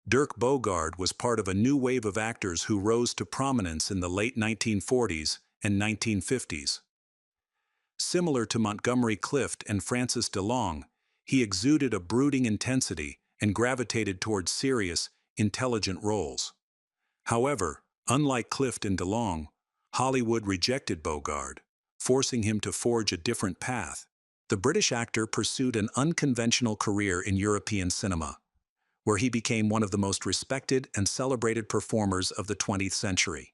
Dirk Bogarde was part of a new wave of actors who rose to prominence in the late 1940s and 1950s. Similar to Montgomery Clift and Francis DeLong, he exuded a brooding intensity and gravitated towards serious, intelligent roles. However, unlike Clift and DeLong, Hollywood rejected Bogarde, forcing him to forge a different path. The British actor pursued an unconventional career in European cinema, where he became one of the most respected and celebrated performers of the 20th century.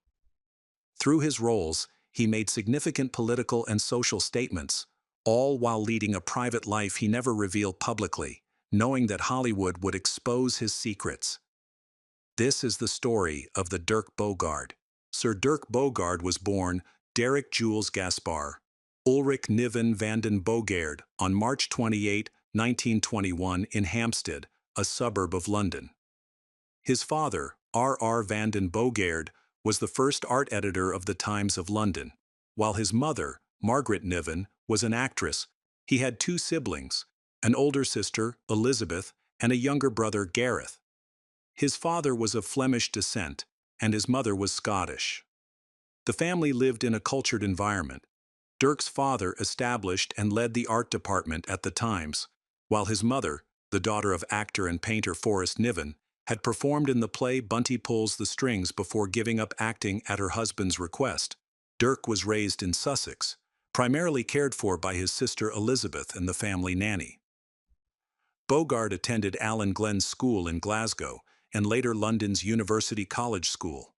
Through his roles, he made significant political and social statements, all while leading a private life he never revealed publicly, knowing that Hollywood would expose his secrets. This is the story of the Dirk Bogarde. Sir Dirk Bogarde was born Derek Jules Gaspar, Ulrich Niven van den Bogaerde, on March 28, 1921 in Hampstead, a suburb of London. His father, R. van den Bogaerde, was the first art editor of the Times of London, while his mother, Margaret Niven, was an actress. He had two siblings, an older sister, Elizabeth, and a younger brother, Gareth. His father was of Flemish descent, and his mother was Scottish. The family lived in a cultured environment. Dirk's father established and led the art department at the Times, while his mother, the daughter of actor and painter Forrest Niven, had performed in the play Bunty Pulls the Strings before giving up acting at her husband's request. Dirk was raised in Sussex, primarily cared for by his sister Elizabeth and the family nanny. Bogarde attended Allen Glen's School in Glasgow and later London's University College School.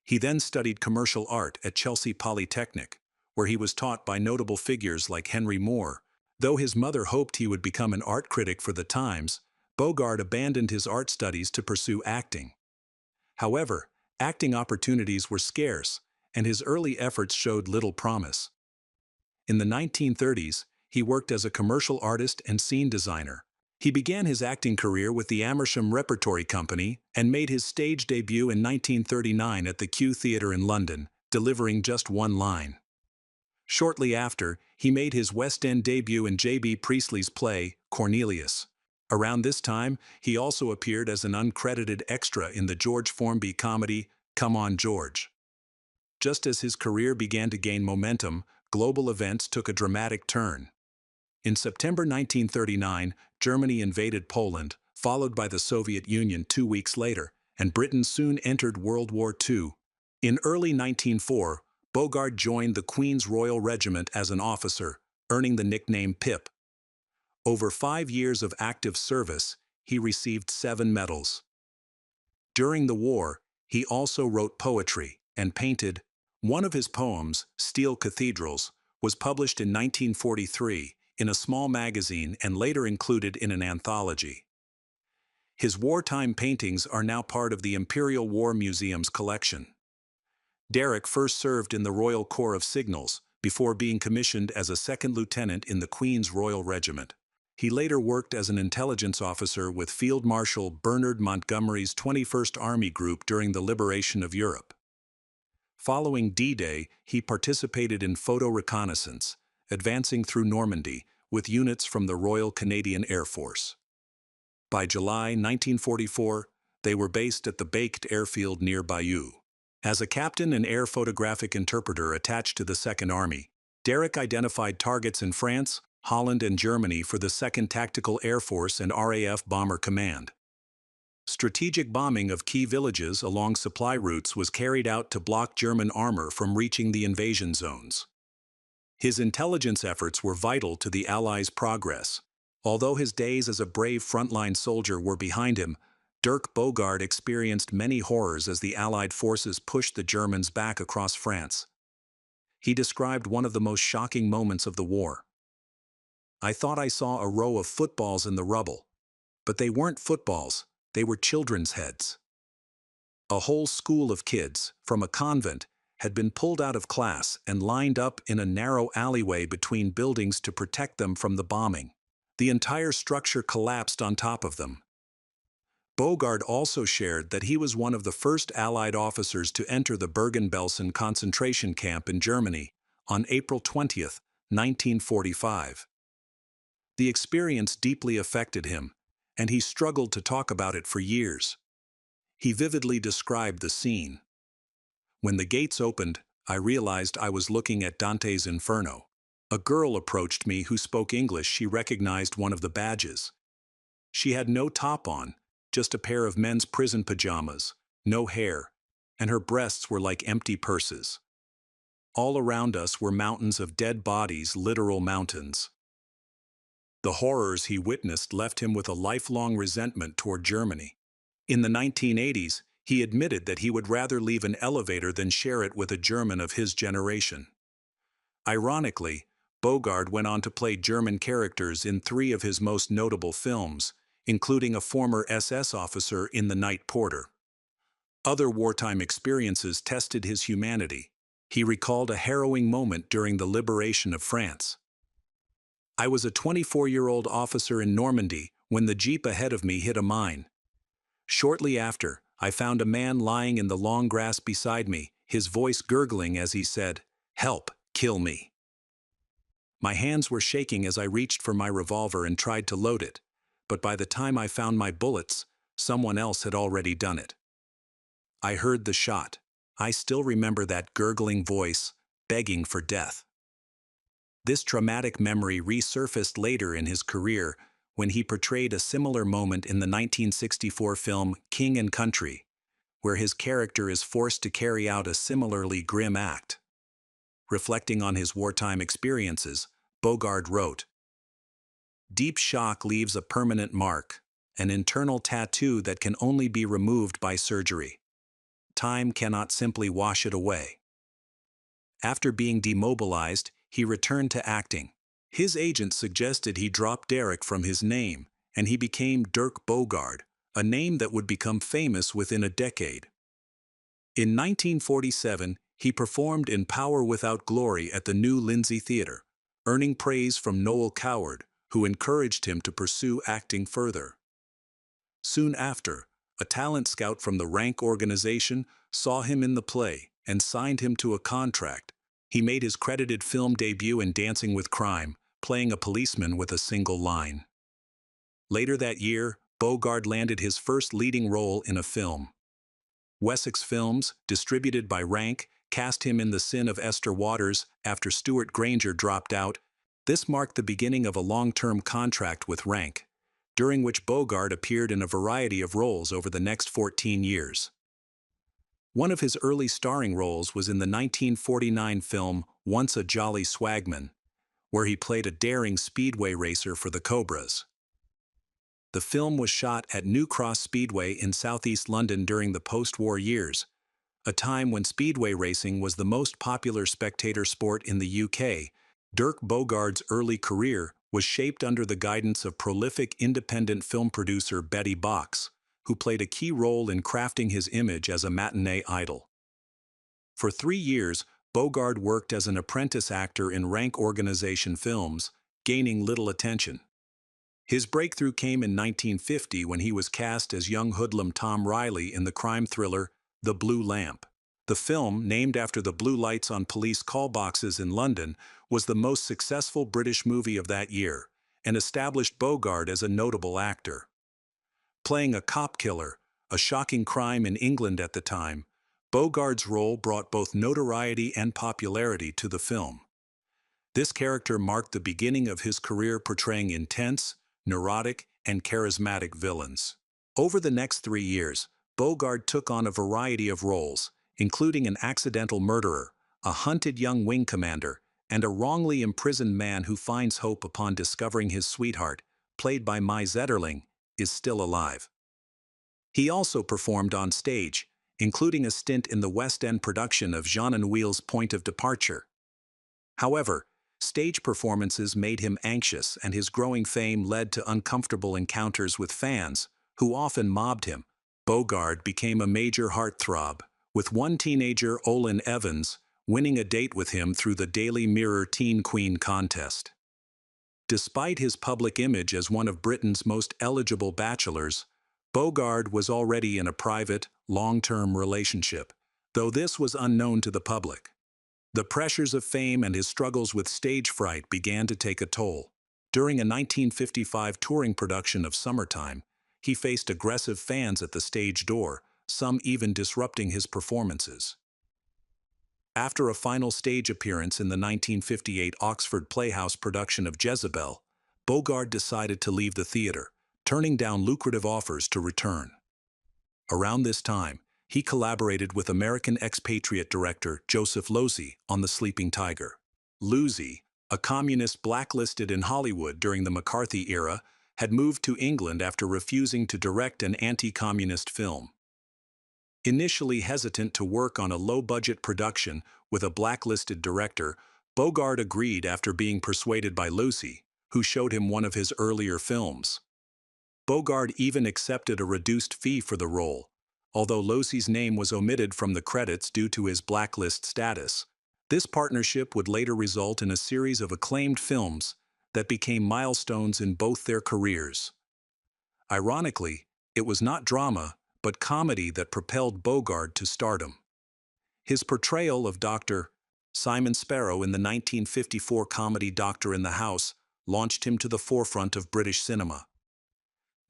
He then studied commercial art at Chelsea Polytechnic, where he was taught by notable figures like Henry Moore. Though his mother hoped he would become an art critic for the Times, Bogarde abandoned his art studies to pursue acting. However, acting opportunities were scarce, and his early efforts showed little promise. In the 1930s, he worked as a commercial artist and scene designer. He began his acting career with the Amersham Repertory Company and made his stage debut in 1939 at the Q Theatre in London, delivering just one line. Shortly after, he made his West End debut in J.B. Priestley's play, Cornelius. Around this time, he also appeared as an uncredited extra in the George Formby comedy, Come On George. Just as his career began to gain momentum, global events took a dramatic turn. In September 1939, Germany invaded Poland, followed by the Soviet Union 2 weeks later, and Britain soon entered World War II. In early 1904, Bogarde joined the Queen's Royal Regiment as an officer, earning the nickname Pip. Over 5 years of active service, he received 7 medals. During the war, he also wrote poetry and painted. One of his poems, Steel Cathedrals, was published in 1943 in a small magazine and later included in an anthology. His wartime paintings are now part of the Imperial War Museum's collection. Derek first served in the Royal Corps of Signals before being commissioned as a second lieutenant in the Queen's Royal Regiment. He later worked as an intelligence officer with Field Marshal Bernard Montgomery's 21st Army Group during the liberation of Europe. Following D-Day, he participated in photo reconnaissance, advancing through Normandy with units from the Royal Canadian Air Force. By July 1944, they were based at the Baked Airfield near Bayeux. As a captain and air photographic interpreter attached to the Second Army, Derek identified targets in France, Holland, and Germany for the 2nd Tactical Air Force and RAF Bomber Command. Strategic bombing of key villages along supply routes was carried out to block German armor from reaching the invasion zones. His intelligence efforts were vital to the Allies' progress. Although his days as a brave frontline soldier were behind him, Dirk Bogarde experienced many horrors as the Allied forces pushed the Germans back across France. He described one of the most shocking moments of the war. "I thought I saw a row of footballs in the rubble, but they weren't footballs, they were children's heads. A whole school of kids, from a convent, had been pulled out of class and lined up in a narrow alleyway between buildings to protect them from the bombing. The entire structure collapsed on top of them." Bogarde also shared that he was one of the first Allied officers to enter the Bergen-Belsen concentration camp in Germany on April 20, 1945. The experience deeply affected him, and he struggled to talk about it for years. He vividly described the scene. When the gates opened, I realized I was looking at Dante's Inferno. A girl approached me who spoke English. She recognized one of the badges. She had no top on, just a pair of men's prison pajamas, no hair, and her breasts were like empty purses. All around us were mountains of dead bodies, literal mountains. The horrors he witnessed left him with a lifelong resentment toward Germany. In the 1980s, he admitted that he would rather leave an elevator than share it with a German of his generation. Ironically, Bogarde went on to play German characters in 3 of his most notable films, including a former SS officer in The Night Porter. Other wartime experiences tested his humanity. He recalled a harrowing moment during the liberation of France. I was a 24-year-old officer in Normandy when the jeep ahead of me hit a mine. Shortly after, I found a man lying in the long grass beside me, his voice gurgling as he said, "Help, kill me." My hands were shaking as I reached for my revolver and tried to load it, but by the time I found my bullets, someone else had already done it. I heard the shot. I still remember that gurgling voice, begging for death. This traumatic memory resurfaced later in his career when he portrayed a similar moment in the 1964 film King and Country, where his character is forced to carry out a similarly grim act. Reflecting on his wartime experiences, Bogarde wrote, "Deep shock leaves a permanent mark, an internal tattoo that can only be removed by surgery. Time cannot simply wash it away." After being demobilized, he returned to acting. His agent suggested he drop Derek from his name, and he became Dirk Bogarde, a name that would become famous within a decade. In 1947, he performed in Power Without Glory at the New Lindsay Theatre, earning praise from Noel Coward, who encouraged him to pursue acting further. Soon after, a talent scout from the Rank organization saw him in the play and signed him to a contract. He made his credited film debut in Dancing with Crime, playing a policeman with a single line. Later that year, Bogarde landed his first leading role in a film. Wessex Films, distributed by Rank, cast him in The Sin of Esther Waters after Stuart Granger dropped out. This marked the beginning of a long-term contract with Rank, during which Bogarde appeared in a variety of roles over the next 14 years. One of his early starring roles was in the 1949 film Once a Jolly Swagman, where he played a daring speedway racer for the Cobras. The film was shot at New Cross Speedway in southeast London during the post-war years, a time when speedway racing was the most popular spectator sport in the UK. Dirk Bogarde's early career was shaped under the guidance of prolific independent film producer Betty Box, who played a key role in crafting his image as a matinee idol. For 3 years, Bogarde worked as an apprentice actor in Rank organization films, gaining little attention. His breakthrough came in 1950 when he was cast as young hoodlum Tom Riley in the crime thriller The Blue Lamp. The film, named after the blue lights on police call boxes in London, was the most successful British movie of that year, and established Bogarde as a notable actor. Playing a cop killer, a shocking crime in England at the time, Bogarde's role brought both notoriety and popularity to the film. This character marked the beginning of his career portraying intense, neurotic, and charismatic villains. Over the next 3 years, Bogarde took on a variety of roles, including an accidental murderer, a hunted young wing commander, and a wrongly imprisoned man who finds hope upon discovering his sweetheart, played by Mai Zetterling, is still alive. He also performed on stage, including a stint in the West End production of Jean Anouilh's Point of Departure. However, stage performances made him anxious, and his growing fame led to uncomfortable encounters with fans, who often mobbed him. Bogarde became a major heartthrob, with one teenager, Olin Evans, winning a date with him through the Daily Mirror Teen Queen contest. Despite his public image as one of Britain's most eligible bachelors, Bogarde was already in a private, long-term relationship, though this was unknown to the public. The pressures of fame and his struggles with stage fright began to take a toll. During a 1955 touring production of Summertime, he faced aggressive fans at the stage door, some even disrupting his performances. After a final stage appearance in the 1958 Oxford Playhouse production of Jezebel, Bogarde decided to leave the theater, turning down lucrative offers to return. Around this time, he collaborated with American expatriate director Joseph Losey on The Sleeping Tiger. Losey, a communist blacklisted in Hollywood during the McCarthy era, had moved to England after refusing to direct an anti-communist film. Initially hesitant to work on a low-budget production with a blacklisted director, Bogarde agreed after being persuaded by Losey, who showed him one of his earlier films. Bogarde even accepted a reduced fee for the role, although Losey's name was omitted from the credits due to his blacklist status. This partnership would later result in a series of acclaimed films that became milestones in both their careers. Ironically, it was not drama, but comedy that propelled Bogarde to stardom. His portrayal of Dr. Simon Sparrow in the 1954 comedy Doctor in the House launched him to the forefront of British cinema.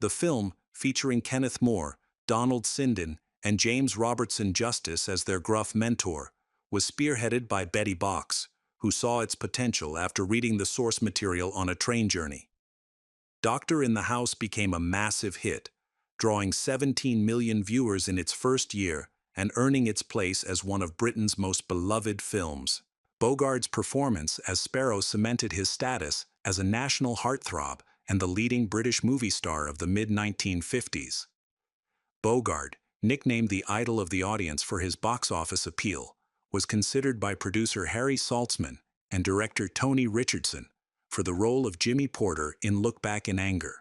The film, featuring Kenneth More, Donald Sinden, and James Robertson Justice as their gruff mentor, was spearheaded by Betty Box, who saw its potential after reading the source material on a train journey. Doctor in the House became a massive hit, drawing 17 million viewers in its first year and earning its place as one of Britain's most beloved films. Bogarde's performance as Sparrow cemented his status as a national heartthrob and the leading British movie star of the mid-1950s. Bogarde, nicknamed the idol of the audience for his box office appeal, was considered by producer Harry Saltzman and director Tony Richardson for the role of Jimmy Porter in Look Back in Anger.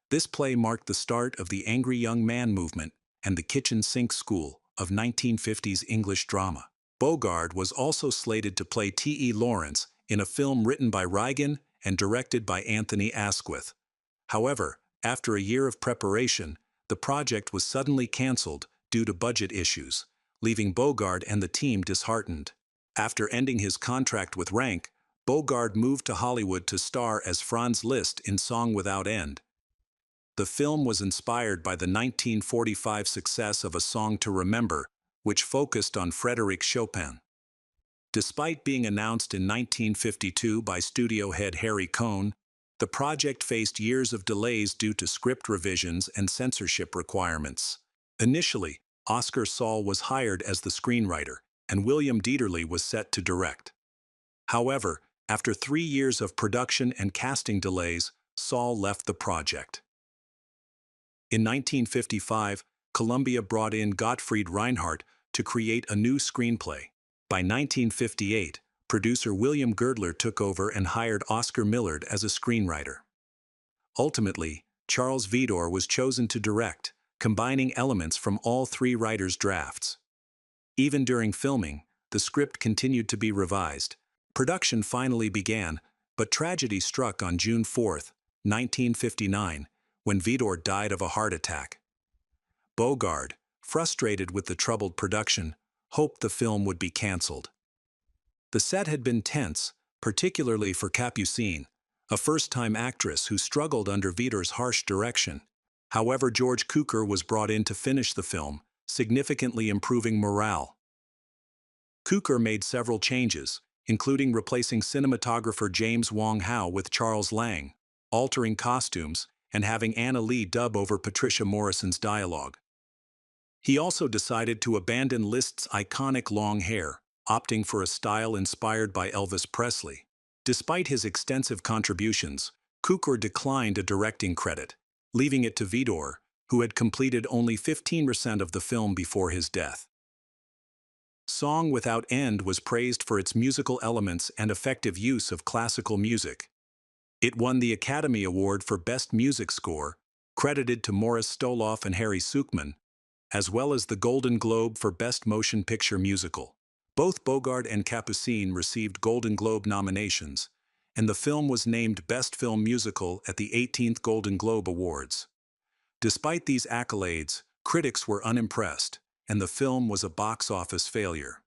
This play marked the start of the angry young man movement and the kitchen sink school of 1950s English drama. Bogarde was also slated to play T.E. Lawrence in a film written by Reagan and directed by Anthony Asquith. However, after a year of preparation, the project was suddenly cancelled due to budget issues, leaving Bogarde and the team disheartened. After ending his contract with Rank, Bogarde moved to Hollywood to star as Franz Liszt in Song Without End. The film was inspired by the 1945 success of A Song to Remember, which focused on Frédéric Chopin. Despite being announced in 1952 by studio head Harry Cohn, the project faced years of delays due to script revisions and censorship requirements. Initially, Oscar Saul was hired as the screenwriter, and William Dieterle was set to direct. However, after 3 years of production and casting delays, Saul left the project. In 1955, Columbia brought in Gottfried Reinhardt to create a new screenplay. By 1958, producer William Girdler took over and hired Oscar Millard as a screenwriter. Ultimately, Charles Vidor was chosen to direct, combining elements from all 3 writers' drafts. Even during filming, the script continued to be revised. Production finally began, but tragedy struck on June 4, 1959, when Vidor died of a heart attack. Bogarde, frustrated with the troubled production, hoped the film would be cancelled. The set had been tense, particularly for Capucine, a first-time actress who struggled under Vidor's harsh direction. However, George Cukor was brought in to finish the film, significantly improving morale. Cukor made several changes, including replacing cinematographer James Wong Howe with Charles Lang, altering costumes, and having Anna Lee dub over Patricia Morrison's dialogue. He also decided to abandon Liszt's iconic long hair, opting for a style inspired by Elvis Presley. Despite his extensive contributions, Cukor declined a directing credit, leaving it to Vidor, who had completed only 15% of the film before his death. Song Without End was praised for its musical elements and effective use of classical music. It won the Academy Award for Best Music Score, credited to Morris Stoloff and Harry Sukman, as well as the Golden Globe for Best Motion Picture Musical. Both Bogarde and Capucine received Golden Globe nominations, and the film was named Best Film Musical at the 18th Golden Globe Awards. Despite these accolades, critics were unimpressed, and the film was a box office failure.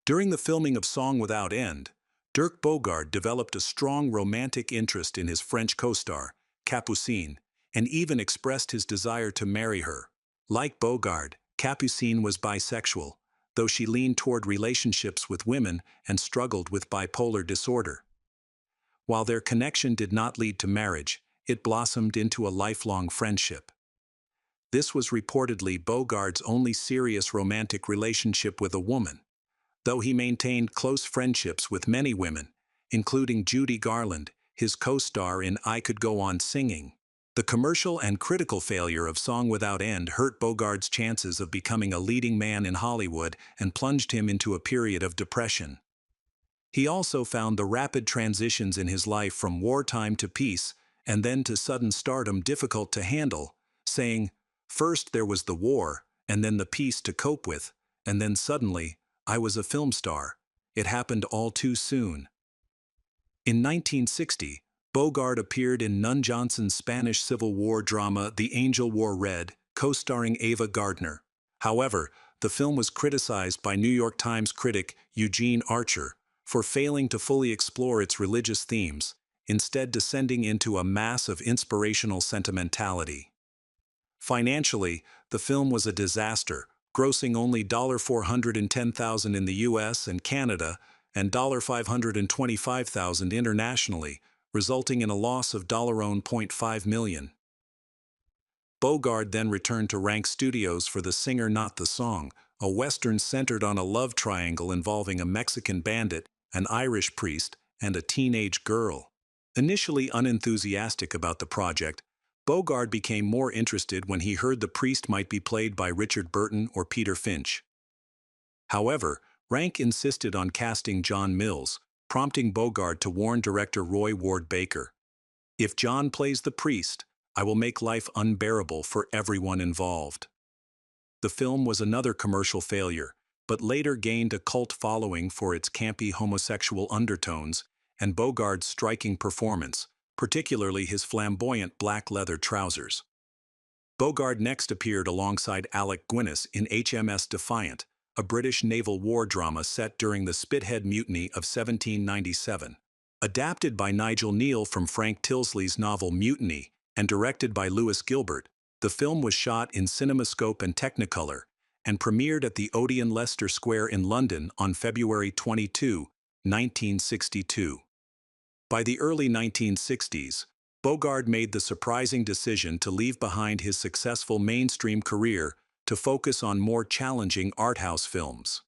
During the filming of Song Without End, Dirk Bogarde developed a strong romantic interest in his French co-star, Capucine, and even expressed his desire to marry her, Like Bogarde, Capucine was bisexual, though she leaned toward relationships with women and struggled with bipolar disorder. While their connection did not lead to marriage, it blossomed into a lifelong friendship. This was reportedly Bogarde's only serious romantic relationship with a woman, though he maintained close friendships with many women, including Judy Garland, his co-star in I Could Go On Singing. The commercial and critical failure of Song Without End hurt Bogarde's chances of becoming a leading man in Hollywood and plunged him into a period of depression. He also found the rapid transitions in his life from wartime to peace and then to sudden stardom difficult to handle, saying, "First there was the war, and then the peace to cope with, and then suddenly, I was a film star. It happened all too soon." In 1960, Bogarde appeared in Nun Johnson's Spanish Civil War drama The Angel Wore Red, co-starring Ava Gardner. However, the film was criticized by New York Times critic Eugene Archer for failing to fully explore its religious themes, instead descending into a mass of inspirational sentimentality. Financially, the film was a disaster, grossing only $410,000 in the US and Canada and $525,000 internationally, resulting in a loss of $0.5 million. Bogarde then returned to Rank Studios for The Singer Not the Song, a western centered on a love triangle involving a Mexican bandit, an Irish priest, and a teenage girl. Initially unenthusiastic about the project, Bogarde became more interested when he heard the priest might be played by Richard Burton or Peter Finch. However, Rank insisted on casting John Mills, prompting Bogarde to warn director Roy Ward Baker, "If John plays the priest, I will make life unbearable for everyone involved." The film was another commercial failure, but later gained a cult following for its campy homosexual undertones and Bogarde's striking performance, particularly his flamboyant black leather trousers. Bogarde next appeared alongside Alec Guinness in HMS Defiant, a British naval war drama set during the Spithead Mutiny of 1797. Adapted by Nigel Neal from Frank Tilsley's novel Mutiny and directed by Lewis Gilbert, the film was shot in CinemaScope and Technicolor and premiered at the Odeon Leicester Square in London on February 22, 1962. By the early 1960s, Bogarde made the surprising decision to leave behind his successful mainstream career to focus on more challenging arthouse films.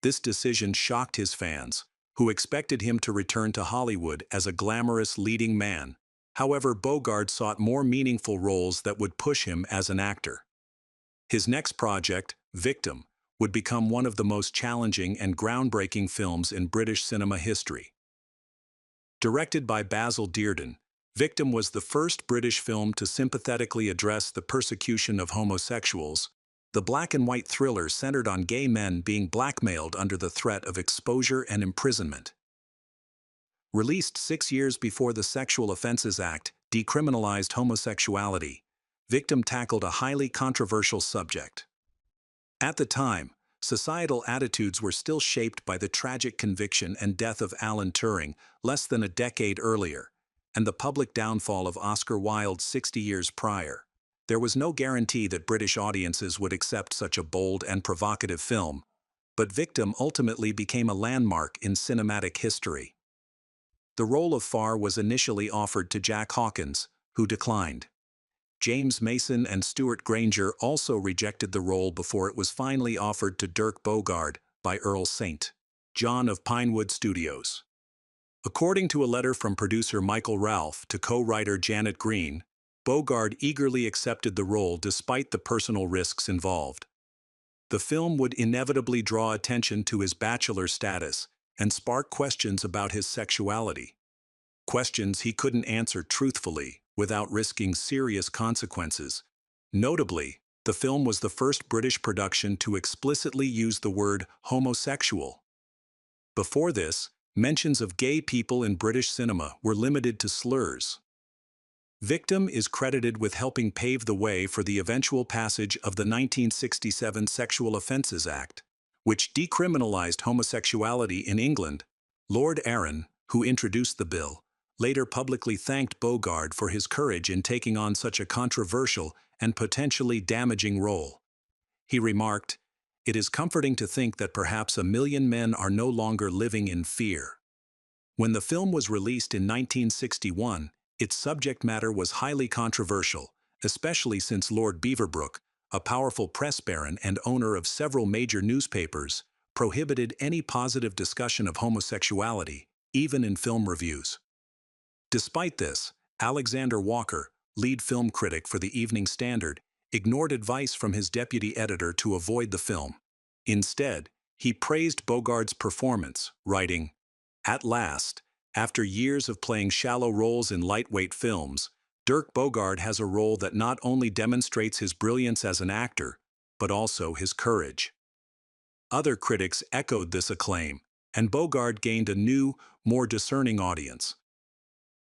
This decision shocked his fans, who expected him to return to Hollywood as a glamorous leading man. However, Bogarde sought more meaningful roles that would push him as an actor. His next project, Victim, would become one of the most challenging and groundbreaking films in British cinema history. Directed by Basil Dearden, Victim was the first British film to sympathetically address the persecution of homosexuals. The black-and-white thriller centered on gay men being blackmailed under the threat of exposure and imprisonment. Released 6 years before the Sexual Offences Act decriminalized homosexuality, Victim tackled a highly controversial subject. At the time, societal attitudes were still shaped by the tragic conviction and death of Alan Turing less than a decade earlier, and the public downfall of Oscar Wilde 60 years prior. There was no guarantee that British audiences would accept such a bold and provocative film, but Victim ultimately became a landmark in cinematic history. The role of Farr was initially offered to Jack Hawkins, who declined. James Mason and Stuart Granger also rejected the role before it was finally offered to Dirk Bogarde by Earl St. John of Pinewood Studios. According to a letter from producer Michael Ralph to co-writer Janet Green, Bogarde eagerly accepted the role despite the personal risks involved. The film would inevitably draw attention to his bachelor status and spark questions about his sexuality. Questions he couldn't answer truthfully without risking serious consequences. Notably, the film was the first British production to explicitly use the word homosexual. Before this, mentions of gay people in British cinema were limited to slurs. Victim is credited with helping pave the way for the eventual passage of the 1967 Sexual Offences Act, which decriminalized homosexuality in England. Lord Arran, who introduced the bill, later publicly thanked Bogarde for his courage in taking on such a controversial and potentially damaging role. He remarked, "It is comforting to think that perhaps 1 million men are no longer living in fear." When the film was released in 1961, its subject matter was highly controversial, especially since Lord Beaverbrook, a powerful press baron and owner of several major newspapers, prohibited any positive discussion of homosexuality, even in film reviews. Despite this, Alexander Walker, lead film critic for the Evening Standard, ignored advice from his deputy editor to avoid the film. Instead, he praised Bogarde's performance, writing, "At last, after years of playing shallow roles in lightweight films, Dirk Bogarde has a role that not only demonstrates his brilliance as an actor, but also his courage." Other critics echoed this acclaim, and Bogarde gained a new, more discerning audience.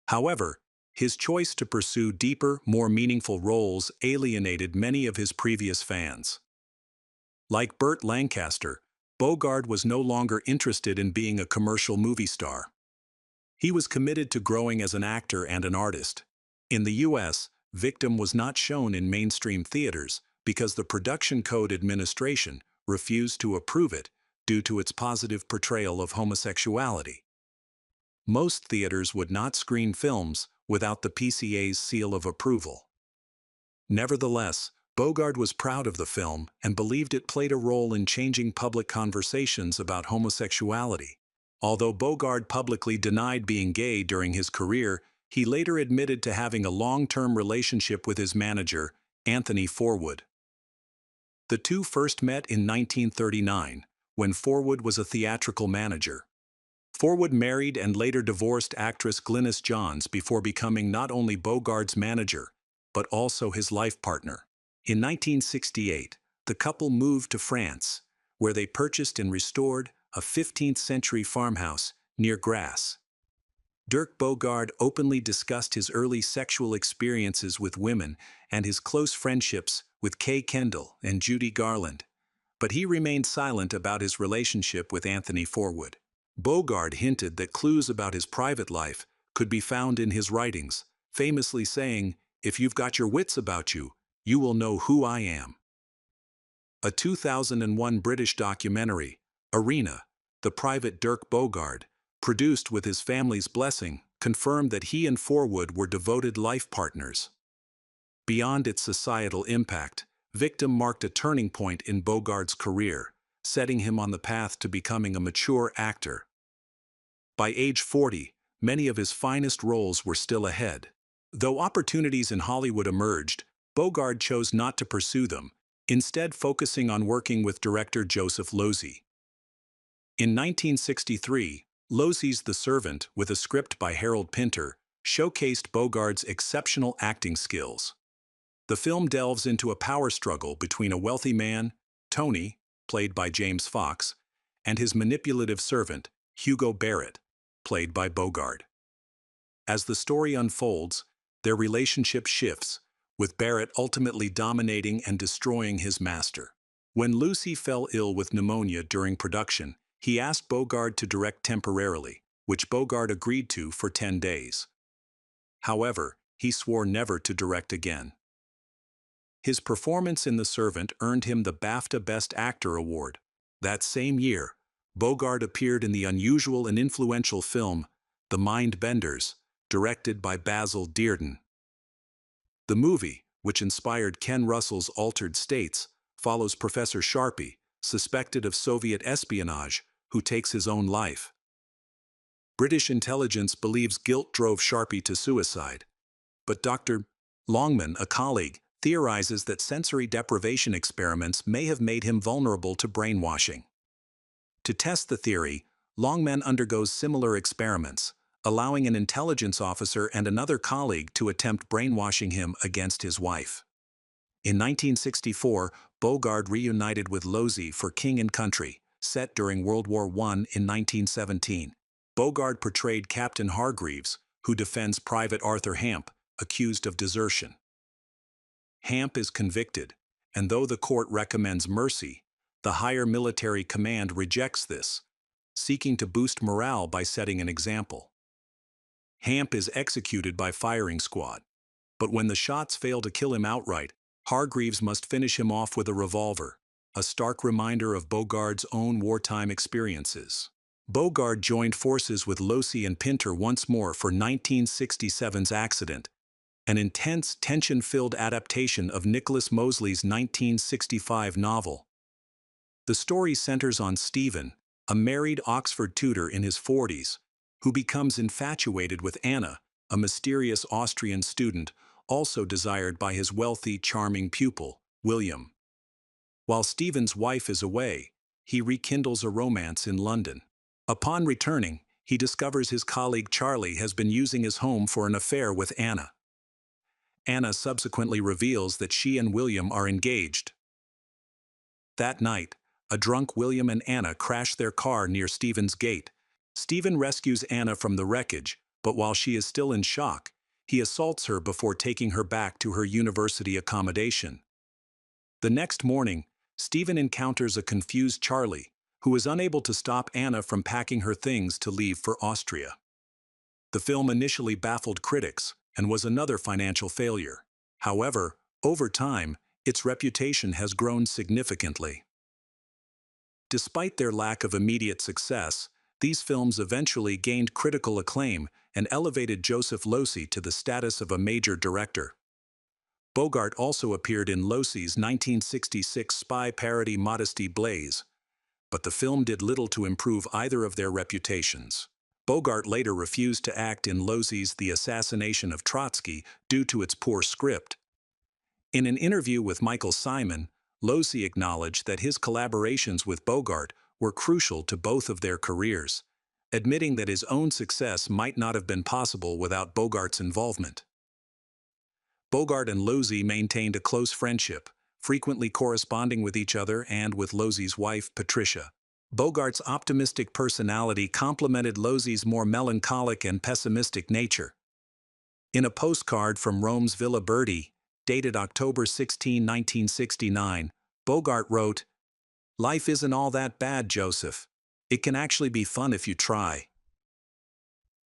However, his choice to pursue deeper, more meaningful roles alienated many of his previous fans. Like Burt Lancaster, Bogarde was no longer interested in being a commercial movie star. He was committed to growing as an actor and an artist. In the US, Victim was not shown in mainstream theaters because the Production Code Administration refused to approve it due to its positive portrayal of homosexuality. Most theaters would not screen films without the PCA's seal of approval. Nevertheless, Bogarde was proud of the film and believed it played a role in changing public conversations about homosexuality. Although Bogarde publicly denied being gay during his career, he later admitted to having a long-term relationship with his manager, Anthony Forwood. The two first met in 1939, when Forwood was a theatrical manager. Forwood married and later divorced actress Glynis Johns before becoming not only Bogarde's manager, but also his life partner. In 1968, the couple moved to France, where they purchased and restored a 15th-century farmhouse near Grasse. Dirk Bogarde openly discussed his early sexual experiences with women and his close friendships with Kay Kendall and Judy Garland, but he remained silent about his relationship with Anthony Forwood. Bogarde hinted that clues about his private life could be found in his writings, famously saying, "If you've got your wits about you, you will know who I am." A 2001 British documentary, Arena, The Private Dirk Bogarde, produced with his family's blessing, confirmed that he and Forwood were devoted life partners. Beyond its societal impact, Victim marked a turning point in Bogarde's career, setting him on the path to becoming a mature actor. By age 40, many of his finest roles were still ahead. Though opportunities in Hollywood emerged, Bogarde chose not to pursue them, instead focusing on working with director Joseph Losey. In 1963, Losey's The Servant, with a script by Harold Pinter, showcased Bogarde's exceptional acting skills. The film delves into a power struggle between a wealthy man, Tony, played by James Fox, and his manipulative servant, Hugo Barrett, played by Bogarde. As the story unfolds, their relationship shifts, with Barrett ultimately dominating and destroying his master. When Lucy fell ill with pneumonia during production, he asked Bogarde to direct temporarily, which Bogarde agreed to for 10 days. However, he swore never to direct again. His performance in The Servant earned him the BAFTA Best Actor award. That same year, Bogarde appeared in the unusual and influential film The Mind Benders, directed by Basil Dearden. The movie, which inspired Ken Russell's Altered States, follows Professor Sharpie, suspected of Soviet espionage, who takes his own life. British intelligence believes guilt drove Sharpie to suicide, but Dr. Longman, a colleague, theorizes that sensory deprivation experiments may have made him vulnerable to brainwashing. To test the theory, Longman undergoes similar experiments, allowing an intelligence officer and another colleague to attempt brainwashing him against his wife. In 1964, Bogarde reunited with Losey for King and Country, set during World War I in 1917. Bogarde portrayed Captain Hargreaves, who defends Private Arthur Hamp, accused of desertion. Hamp is convicted, and though the court recommends mercy, the higher military command rejects this, seeking to boost morale by setting an example. Hamp is executed by firing squad. But when the shots fail to kill him outright, Hargreaves must finish him off with a revolver, a stark reminder of Bogarde's own wartime experiences. Bogarde joined forces with Losi and Pinter once more for 1967's Accident, an intense, tension-filled adaptation of Nicholas Mosley's 1965 novel. The story centers on Stephen, a married Oxford tutor in his 40s, who becomes infatuated with Anna, a mysterious Austrian student also desired by his wealthy, charming pupil, William. While Stephen's wife is away, he rekindles a romance in London. Upon returning, he discovers his colleague Charlie has been using his home for an affair with Anna. Anna subsequently reveals that she and William are engaged. That night, a drunk William and Anna crash their car near Stephen's gate. Stephen rescues Anna from the wreckage, but while she is still in shock, he assaults her before taking her back to her university accommodation. The next morning, Stephen encounters a confused Charlie, who is unable to stop Anna from packing her things to leave for Austria. The film initially baffled critics and was another financial failure. However, over time, its reputation has grown significantly. Despite their lack of immediate success, these films eventually gained critical acclaim and elevated Joseph Losey to the status of a major director. Bogart also appeared in Losey's 1966 spy parody Modesty Blaise, but the film did little to improve either of their reputations. Bogart later refused to act in Losey's The Assassination of Trotsky due to its poor script. In an interview with Michael Simon, Losey acknowledged that his collaborations with Bogart were crucial to both of their careers, admitting that his own success might not have been possible without Bogart's involvement. Bogart and Losey maintained a close friendship, frequently corresponding with each other and with Losey's wife, Patricia. Bogart's optimistic personality complemented Losey's more melancholic and pessimistic nature. In a postcard from Rome's Villa Berti, dated October 16, 1969, Bogart wrote, "Life isn't all that bad, Joseph. It can actually be fun if you try."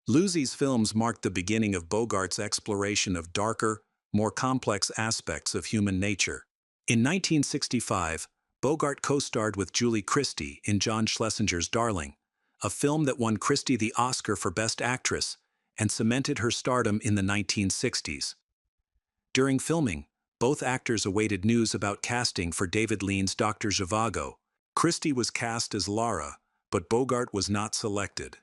Losey's films marked the beginning of Bogart's exploration of darker, more complex aspects of human nature. In 1965, Bogart co-starred with Julie Christie in John Schlesinger's Darling, a film that won Christie the Oscar for Best Actress and cemented her stardom in the 1960s. During filming, both actors awaited news about casting for David Lean's Dr. Zhivago. Christie was cast as Lara, but Bogart was not selected.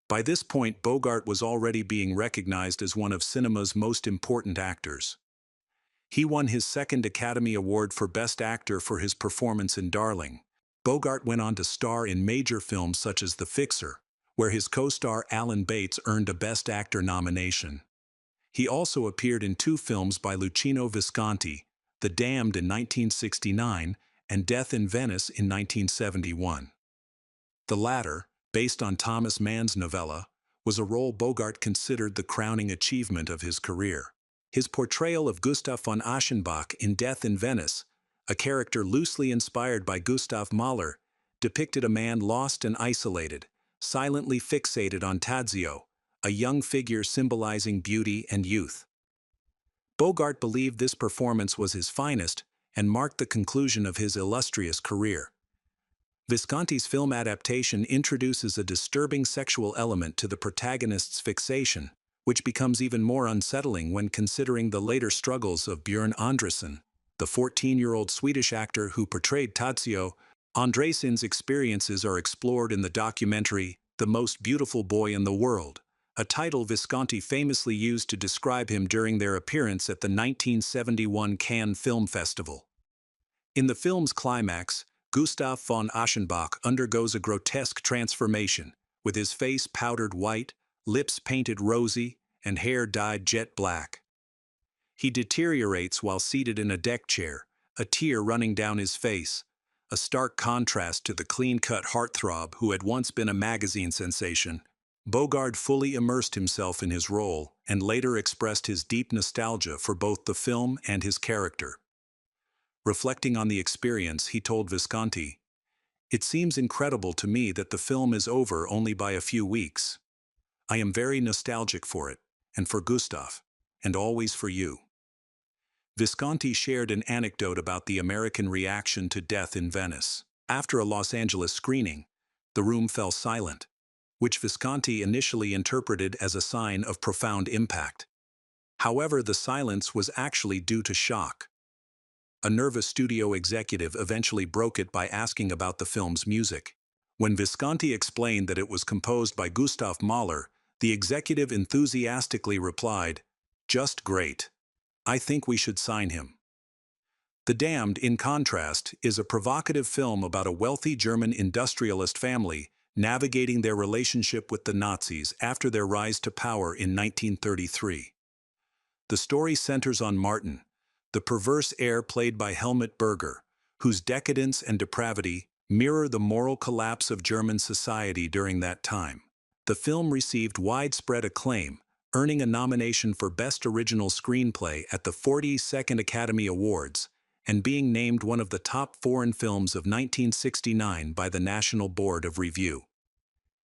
By this point, Bogart was already being recognized as one of cinema's most important actors. He won his second Academy Award for Best Actor for his performance in Darling. Bogart went on to star in major films such as The Fixer, where his co-star Alan Bates earned a Best Actor nomination. He also appeared in two films by Luchino Visconti, The Damned in 1969 and Death in Venice in 1971. The latter, based on Thomas Mann's novella, was a role Bogart considered the crowning achievement of his career. His portrayal of Gustav von Aschenbach in Death in Venice, a character loosely inspired by Gustav Mahler, depicted a man lost and isolated, silently fixated on Tadzio, a young figure symbolizing beauty and youth. Bogart believed this performance was his finest and marked the conclusion of his illustrious career. Visconti's film adaptation introduces a disturbing sexual element to the protagonist's fixation, which becomes even more unsettling when considering the later struggles of Björn Andresen, the 14-year-old Swedish actor who portrayed Tadzio. Andresen's experiences are explored in the documentary The Most Beautiful Boy in the World, a title Visconti famously used to describe him during their appearance at the 1971 Cannes Film Festival. In the film's climax, Gustav von Aschenbach undergoes a grotesque transformation, with his face powdered white, lips painted rosy, and hair dyed jet black. He deteriorates while seated in a deck chair, a tear running down his face, a stark contrast to the clean-cut heartthrob who had once been a magazine sensation. Bogart fully immersed himself in his role and later expressed his deep nostalgia for both the film and his character. Reflecting on the experience, he told Visconti, "It seems incredible to me that the film is over only by a few weeks. I am very nostalgic for it, and for Gustav, and always for you." Visconti shared an anecdote about the American reaction to death in Venice. After a Los Angeles screening, the room fell silent, which Visconti initially interpreted as a sign of profound impact. However, the silence was actually due to shock. A nervous studio executive eventually broke it by asking about the film's music. When Visconti explained that it was composed by Gustav Mahler, the executive enthusiastically replied, "Just great. I think we should sign him." The Damned, in contrast, is a provocative film about a wealthy German industrialist family navigating their relationship with the Nazis after their rise to power in 1933. The story centers on Martin, the perverse heir played by Helmut Berger, whose decadence and depravity mirror the moral collapse of German society during that time. The film received widespread acclaim, earning a nomination for Best Original Screenplay at the 42nd Academy Awards, and being named one of the top foreign films of 1969 by the National Board of Review.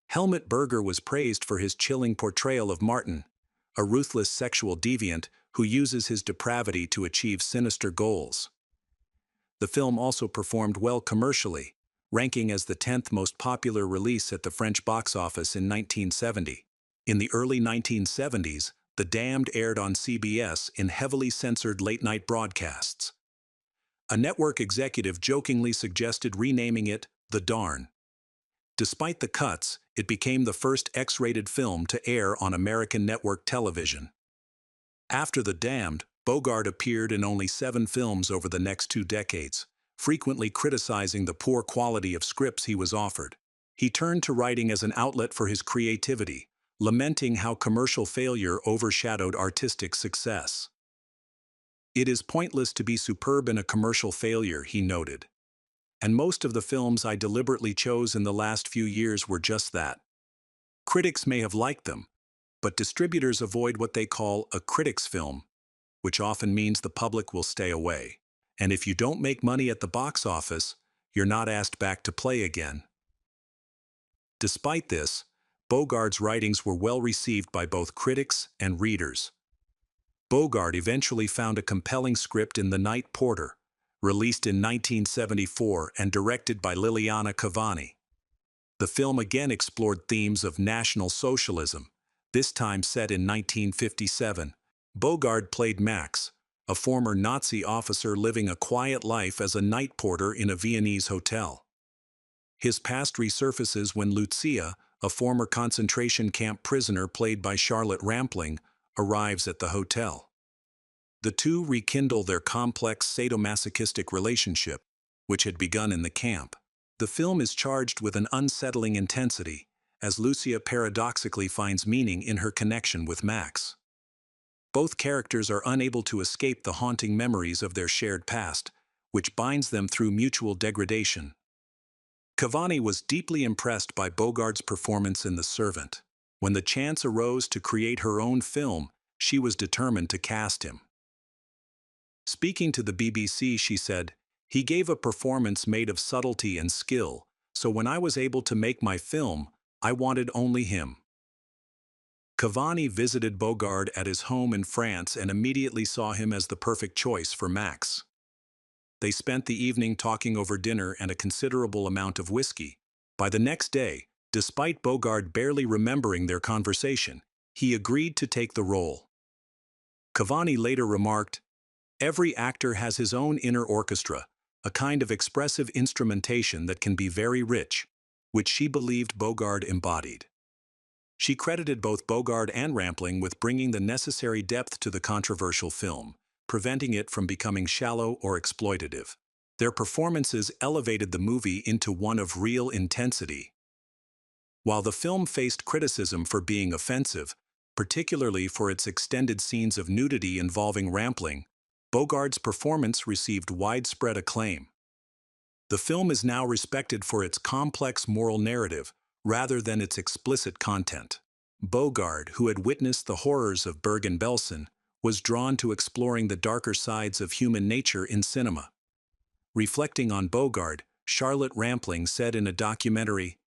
Helmut Berger was praised for his chilling portrayal of Martin, a ruthless sexual deviant who uses his depravity to achieve sinister goals. The film also performed well commercially, ranking as the 10th most popular release at the French box office in 1970. In the early 1970s, The Damned aired on CBS in heavily censored late-night broadcasts. A network executive jokingly suggested renaming it The Darn. Despite the cuts, it became the first X-rated film to air on American network television. After The Damned, Bogarde appeared in only 7 films over the next 2 decades, frequently criticizing the poor quality of scripts he was offered. He turned to writing as an outlet for his creativity, lamenting how commercial failure overshadowed artistic success. "It is pointless to be superb in a commercial failure," he noted. "And most of the films I deliberately chose in the last few years were just that. Critics may have liked them, but distributors avoid what they call a critic's film, which often means the public will stay away. And if you don't make money at the box office, you're not asked back to play again." Despite this, Bogarde's writings were well received by both critics and readers. Bogarde eventually found a compelling script in The Night Porter, released in 1974 and directed by Liliana Cavani. The film again explored themes of National Socialism, this time set in 1957. Bogarde played Max, a former Nazi officer living a quiet life as a night porter in a Viennese hotel. His past resurfaces when Lucia, a former concentration camp prisoner played by Charlotte Rampling, arrives at the hotel. The two rekindle their complex sadomasochistic relationship, which had begun in the camp. The film is charged with an unsettling intensity, as Lucia paradoxically finds meaning in her connection with Max. Both characters are unable to escape the haunting memories of their shared past, which binds them through mutual degradation. Cavani was deeply impressed by Bogarde's performance in The Servant. When the chance arose to create her own film, she was determined to cast him. Speaking to the BBC, she said, "He gave a performance made of subtlety and skill, so when I was able to make my film, I wanted only him." Cavani visited Bogarde at his home in France and immediately saw him as the perfect choice for Max. They spent the evening talking over dinner and a considerable amount of whiskey. By the next day, despite Bogarde barely remembering their conversation, he agreed to take the role. Cavani later remarked, "Every actor has his own inner orchestra, a kind of expressive instrumentation that can be very rich," which she believed Bogarde embodied. She credited both Bogarde and Rampling with bringing the necessary depth to the controversial film, preventing it from becoming shallow or exploitative. Their performances elevated the movie into one of real intensity. While the film faced criticism for being offensive, particularly for its extended scenes of nudity involving Rampling, Bogarde's performance received widespread acclaim. The film is now respected for its complex moral narrative rather than its explicit content. Bogarde, who had witnessed the horrors of Bergen-Belsen, was drawn to exploring the darker sides of human nature in cinema. Reflecting on Bogarde, Charlotte Rampling said in a documentary,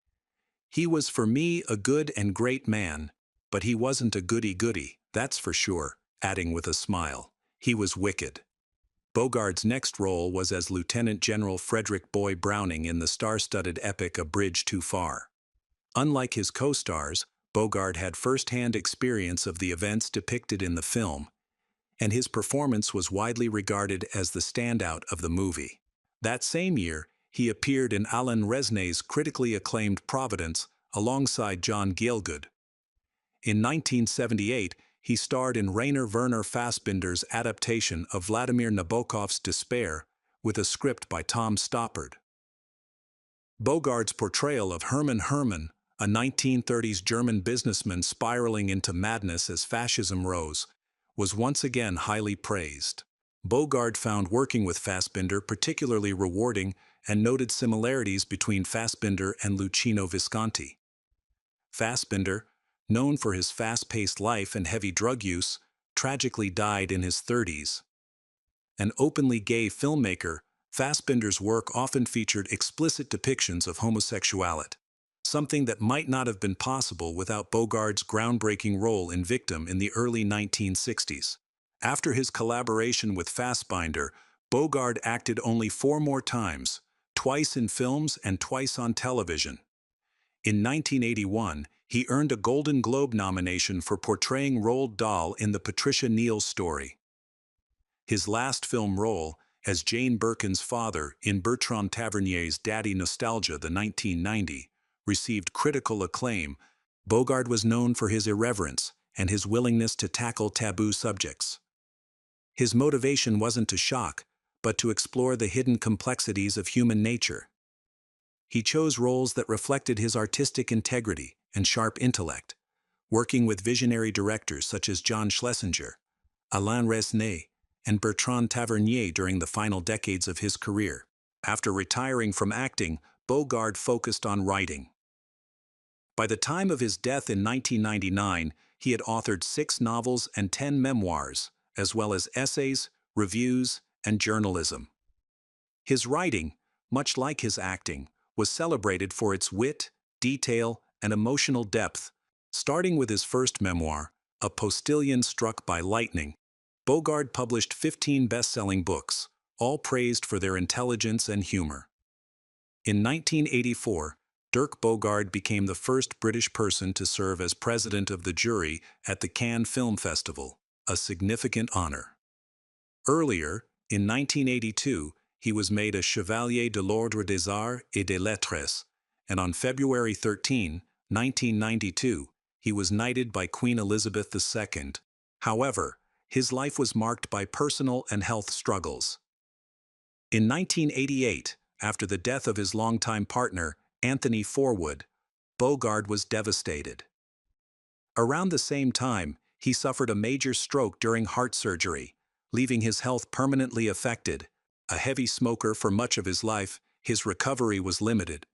"He was for me a good and great man, But he wasn't a goody-goody, that's for sure, adding with a smile. He was wicked. Bogarde's next role was as Lieutenant General Frederick Boy Browning in the star-studded epic A Bridge Too Far. Unlike his co-stars, Bogarde had first-hand experience of the events depicted in the film, and his performance was widely regarded as the standout of the movie. That same year, he appeared in Alain Resnais's critically acclaimed Providence alongside John Gielgud. In 1978, he starred in Rainer Werner Fassbinder's adaptation of Vladimir Nabokov's Despair, with a script by Tom Stoppard. Bogarde's portrayal of Hermann Herrmann, a 1930s German businessman spiraling into madness as fascism rose, was once again highly praised. Bogarde found working with Fassbinder particularly rewarding and noted similarities between Fassbinder and Luchino Visconti. Fassbinder, known for his fast-paced life and heavy drug use, tragically died in his 30s. An openly gay filmmaker, Fassbinder's work often featured explicit depictions of homosexuality, something that might not have been possible without Bogarde's groundbreaking role in Victim in the early 1960s. After his collaboration with Fassbinder, Bogarde acted only 4 more times, twice in films and twice on television. In 1981, he earned a Golden Globe nomination for portraying Roald Dahl in the Patricia Neal story. His last film role, as Jane Birkin's father in Bertrand Tavernier's Daddy Nostalgia the 1990, received critical acclaim. Bogarde was known for his irreverence and his willingness to tackle taboo subjects. His motivation wasn't to shock, but to explore the hidden complexities of human nature. He chose roles that reflected his artistic integrity and sharp intellect, working with visionary directors such as John Schlesinger, Alain Resnais, and Bertrand Tavernier during the final decades of his career. After retiring from acting, Bogarde focused on writing. By the time of his death in 1999, he had authored 6 novels and 10 memoirs, as well as essays, reviews, and journalism. His writing, much like his acting, was celebrated for its wit, detail, and emotional depth. Starting with his first memoir, A Postilion Struck by Lightning, Bogarde published 15 best-selling books, all praised for their intelligence and humor. In 1984, Dirk Bogarde became the first British person to serve as president of the jury at the Cannes Film Festival, a significant honor. Earlier, in 1982, he was made a Chevalier de l'Ordre des Arts et des Lettres, and on February 13, 1992, he was knighted by Queen Elizabeth II. However, his life was marked by personal and health struggles. In 1988, after the death of his longtime partner, Anthony Forwood, Bogarde was devastated. Around the same time, he suffered a major stroke during heart surgery, leaving his health permanently affected. A heavy smoker for much of his life, his recovery was limited.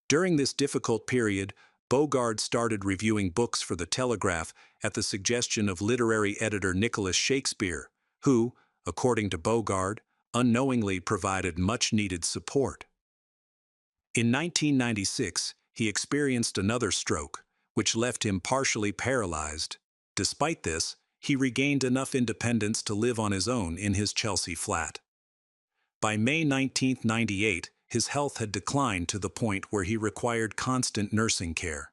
During this difficult period, Bogarde started reviewing books for The Telegraph at the suggestion of literary editor Nicholas Shakespeare, who, according to Bogarde, unknowingly provided much-needed support. In 1996, he experienced another stroke, which left him partially paralyzed. Despite this, he regained enough independence to live on his own in his Chelsea flat. By May 19, 1998, his health had declined to the point where he required constant nursing care.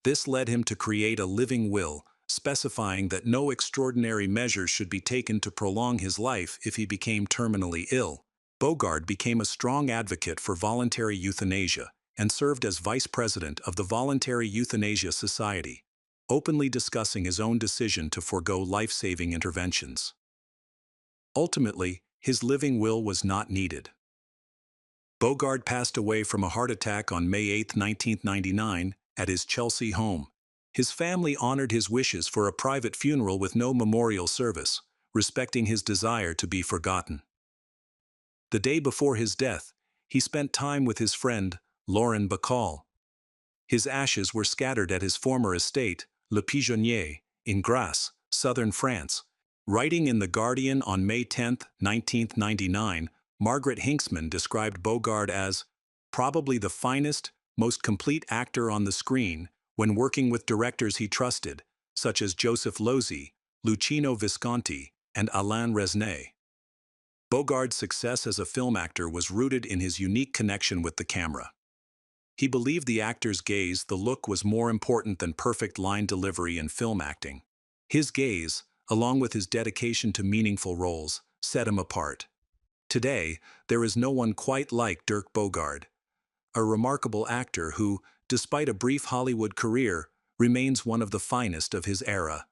This led him to create a living will, specifying that no extraordinary measures should be taken to prolong his life if he became terminally ill. Bogarde became a strong advocate for voluntary euthanasia and served as vice president of the Voluntary Euthanasia Society, openly discussing his own decision to forego life-saving interventions. Ultimately, his living will was not needed. Bogarde passed away from a heart attack on May 8, 1999, at his Chelsea home. His family honored his wishes for a private funeral with no memorial service, respecting his desire to be forgotten. The day before his death, he spent time with his friend, Laurent Bacall. His ashes were scattered at his former estate, Le Pigeonnier, in Grasse, southern France. Writing in The Guardian on May 10, 1999, Margaret Hinksman described Bogarde as probably the finest, most complete actor on the screen, when working with directors he trusted, such as Joseph Losey, Luchino Visconti, and Alain Resnais. Bogarde's success as a film actor was rooted in his unique connection with the camera. He believed the actor's gaze, the look, was more important than perfect line delivery in film acting. His gaze, along with his dedication to meaningful roles, set him apart. Today, there is no one quite like Dirk Bogarde, a remarkable actor who, despite a brief Hollywood career, remains one of the finest of his era.